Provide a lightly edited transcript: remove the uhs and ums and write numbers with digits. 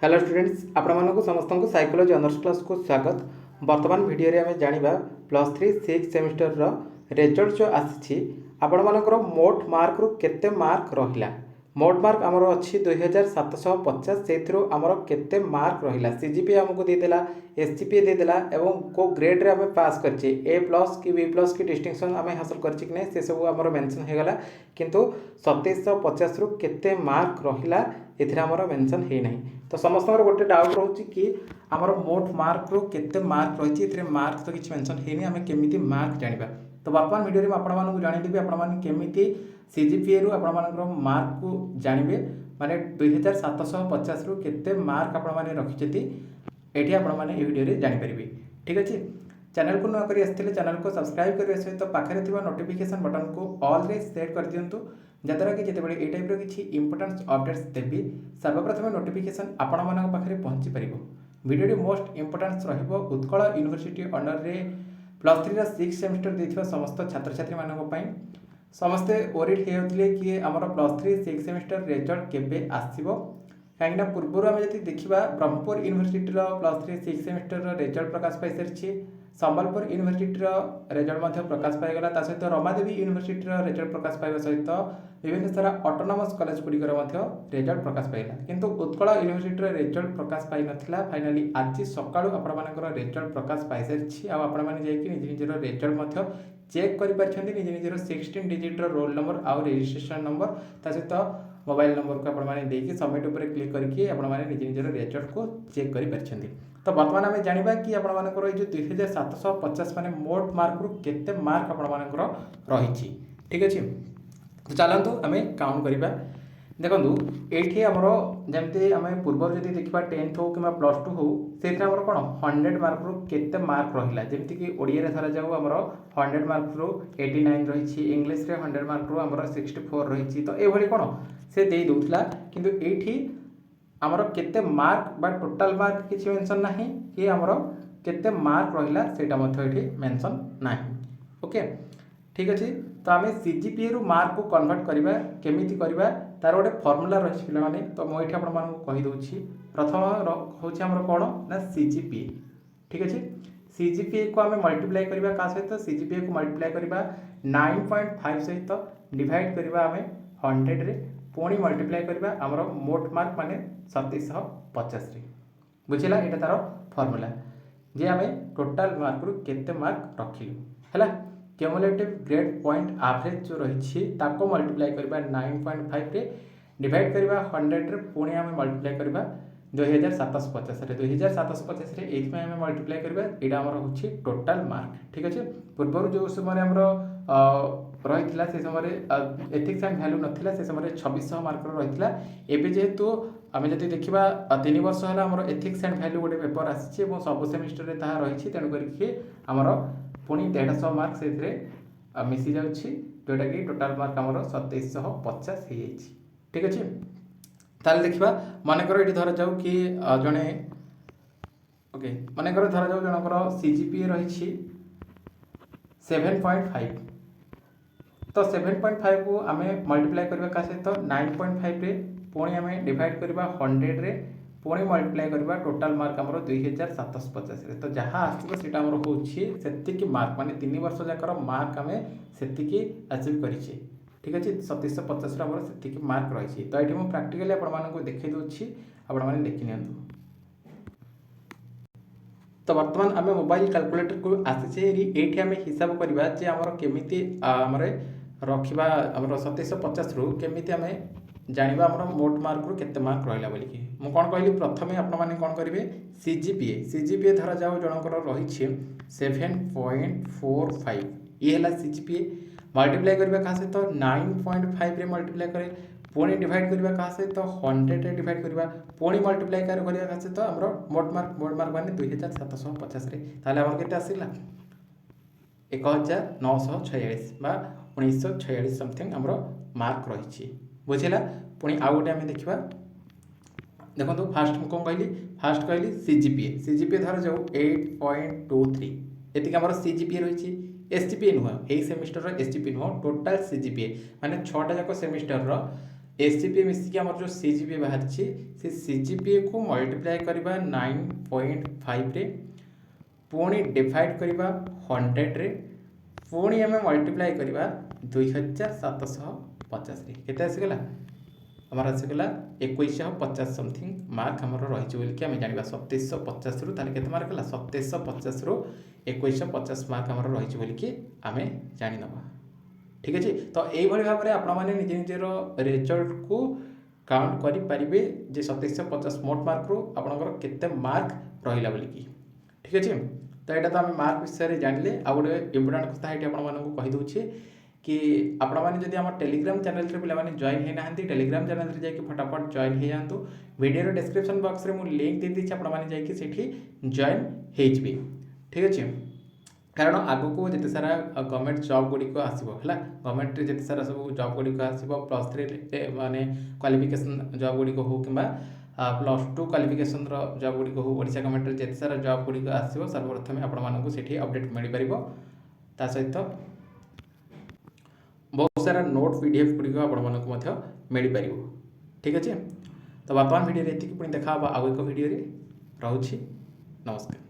Hello students आपको समस्त को साइकोलॉजी ऑनर्स क्लास को स्वागत। वर्तमान वीडियो रे आम जानिबा प्लस 3 6 सेमिस्टर रो रिजल्ट जो आसी आपण मानकर मोट मार्क रु केते मार्क रहिला। मोट मार्क आमर अच्छी 2750 से आमर केते मार्क रहिला। सीजीपीए आमको देदेला, एसजीपीए देदेला एवं को ग्रेड रे आम पास करछे ए प्लस कि बी प्लस कि डिस्टिंक्शन आम हासिल करछे कि नहीं से सब आमर मेंशन हो गला। किंतु 2750 रु केते मार्क रहिला एथिरा आमर मेंशन हे नहीं। तो समस्त गोटे डाउट रोचे कि आमर मोट मार्क रु केते मार्क रही एथिरे मार्क तो किछि मेंशन हे नहीं, आम केमिति मार्क जानिबा। तो वर्तमान वीडियो रे आपण मानकु जानिदेबी आपण माने केमिति सीजीपीए रु आपण मानकर मार्क को जानिबे, माने 2750 रु केते मार्क आपण माने रखिछथि एठी आपण माने ए वीडियो रे जानि परिबे। ठीक अछि, चैनल को न करी आस्थिले चैनल को सब्सक्राइब करिवे सहित पाखरे थिबा नोटिफिकेशन बटन को ऑल रे सेट कर दियंतु, जदरा कि जेतेबेले ए टाइप रो किछि इंपोर्टेंट अपडेट्स देबी सर्वप्रथम नोटिफिकेशन आपण मानक पाखरे पहुंची परिबो। वीडियो रे मोस्ट इंपोर्टेंट रहिबो उत्कल यूनिवर्सिटी अंडर रे प्लस 3 रा 6 सेमिस्टर देथिबा समस्त छात्र छात्री मानक पई समस्ते ओरिड होते कि आमर प्लस 3 6 सेमिस्टर रिजल्ट केबे आसीबो। कहीं पूर्वर आम जब देखा Brahmapur university plus 3 6 semester result प्रकाश पाई सारी, संबलपुर यूनिवर्सिटी रिजल्ट प्रकाश पाईगला, सहित रमादेवी यूनिवर्सिटी रिजल्ट प्रकाश पाइबा सहित विभिन्न सारा ऑटोनोमस कॉलेज गुड़िकर रिजल्ट प्रकाश पाइला। किंतु उत्कल यूनिवर्सिटी रिजल्ट प्रकाश पाई नथिला। फाइनाली आज सकाळू आपनकर रिजल्ट प्रकाश पाई सारी आपण मैंने जाइए निज निजर रिजल्ट चेक कर निज निजर 16 डिजिट रोल नंबर आउ रजिस्ट्रेशन नंबर सहित मोबाइल नंबर को आपने सबमिट उपर क्लिक करके आपने निज निजर रिजल्ट को चेक कर। तो बर्तमान आम जाना कि आपर जो 2750 माने मोट मार्क रु केते मार्क आपर रही। ठीक अच्छे, तो चलतु आम काउंट करवा। देखो ये आमर जमी आम पूर्व जब देखा 10th हो कि प्लस 2 हो से कौन 100 मार्क रु केते मार्क रहा, जमीक ओडिया धरा जाऊ आमर 100 मार्क रु 89 रही, इंग्लीश रे 100 मार्क रु आमर 64 रही। तो ये कौन से दे दूला, किंतु ये आमर केते मार्क बा टोटाल मार्क किसी मेंशन ना कि आमर केते मार्क रहा से मेंशन ना। ओके ठीक अच्छे, तो आम सीजीपीए रु मार्क को कन्वर्ट करवा केमिति करवा तार गोटे फर्मुला रही पे। तो मुझे आपदे प्रथम हूँ आमर कौन ना सीजीपीए। ठीक अच्छे, सीजीपीए को आम मल्टीप्लाई करवा क्या सहित सीजीपीए को मल्टीप्लाई करवा 9.5 सहित डिवाइड करवा आम 100 रे पुणी मल्टीप्लाई करवा आमर मोट मार्क माने 2750 रे। बुझेगा यहाँ तार फर्मुला जे आम टोटाल मार्क रु केते मार्क रखिलु है। क्यूमुलेटिव ग्रेड पॉइंट एवरेज जो रही मल्टीप्लाई करवा 9.5 रे डिवाइड करवा 100 रे पुणी आम मल्टीप्लाई करवा 2750 रे 2750 रे ये आम मल्टीप्लाई करवा यहाँ आमर हूँ टोटाल मार्क। ठीक अच्छे, पूर्व जो समय आमर रही से समय एथिक्स एंड वैल्यू नाला से समय 2600 मार्क रही। एवं जेहेतु आम जब देखा 3 वर्ष है आमर एथिक्स एंड वैल्यू गोटे पेपर आसी सब सेमिस्टर में ताहा रही, तेणुक आमर पुणी 150 मार्क से मिसी जाऊँगी जोटा कि टोटाल मार्क आमर 2750 हो। ठीक अच्छे, ताल देखा मनकर ये धरा जाऊ कि जड़े ओके मनकर धरा जाऊ जनकर सीजीपीए रही 7.5, तो 7.5 को आम मल्टीप्लाई करवा का सहित 9.5 रे पुणी आम डिवाइड करवा 100 रे पुणी मल्टीप्लाई करवा टोटाल मार्क आमर 2750 रे। तो जहाँ आसो से होती मार्क माने 3 वर्ष जाकर मार्क आम से अचीव करें। ठीक अच्छे, 2750 आमर से मार्क रही। तो ये मुझे प्राक्टिकली आपको देखी दूसरी आपने देखी नि। तो बर्तमान आम मोबाइल कैलकुलेटर को आसीचे ये आम हिसाब करवा जे आमर केमिति आमर रखा आमर 2750 रु केमिति आम जानिबा आमर मोट मार्क रु केते मार्क रहिला बोलिकी मु कोन कहली। प्रथमे आपण माने कोन करिवे सीजीपीए धरा जाऊ जनकर रही 7.45 ये हला सीजीपीए मल्टीप्लाई करबा का सहित 9.5 रे मल्टीप्लाई करे पुणी डिवाइड करबा का सहित 100 रे डिवाइड करबा पुणी मल्टीप्लाई करबा का सहित हमरो मोट मार्क माने 2750 रे। ताले हमर केते आसिला 1946 बा 1946 समथिंग हमरो मार्क रही। बुझेगा, पुणी आउ गोटे आम देखा। देखो फास्ट कौन कहली सीजीपीए धरा जाऊ 8.23 ये आम सीजीपीए रही। एसजीपीए नुह यही सेमिस्टर एसजीपीए नुह टोटाल सीजीपीए माने 6टा जाक सेमिस्टर एसजीपीए मिसिकी आमर जो सीजीपीए बाहरी से सीजीपीए को मल्टीप्लाई करवा 9.5 रे पुणी डिवाइड करवा 100 रे पुणी आम मल्टीप्लाई करवा 2750 रे केते आसीगला आमर आसीगला 2150 समथिंग मार्क आमर रही बोलिकी आम जाना 2750 रु ताले केते मार्क है 2750 रु 2150 मार्क आमर रही बोलिकी आम जानीनवा। ठीक अच्छे तो यही भाव में आपने निज निजर रिजल्ट को काउंट करेंगे जे 2750 मोट मार्क रू आपंकर केते मार्क रहा बोलिकी। ठीक अच्छे तो यहाँ तो आम मार्क विषय में जानले आ गए इम्पोर्टाट कथा ये आपदे कि आपण मैंने जब आम टेलीग्राम चैनल पे जॉइन होना टेलीग्राम चैनल में जाकि फटाफट जॉइन हो जातु वीडियो डिस्क्रिप्शन बॉक्स में मुझे लिंक दे दीजिए आपने जाकि जॉइन हो। ठीक अच्छे कारण आगु को जिते सारा गवर्नमेंट जॉब गुड़िक आसो है गवर्नमेंट जिते सारा सब जॉब गुड़िक आसो +3 माने क्वालिफिकेशन जॉब गुड़िक हो कि +2 क्वालिफिकेशन जॉब गुड़िक हो ओडिशा गवर्नमेंट जिते सारा जॉब गुड़िक आसो सर्वप्रथम आपको अपडेट मिल पार ता सहित बहुत सारा नोट पीडीएफ गुड़िक आपको मिल पार। ठीक अच्छे तो वर्तमान वीडियो ये पुणी देखा आउ एक वीडियो रोचे नमस्कार।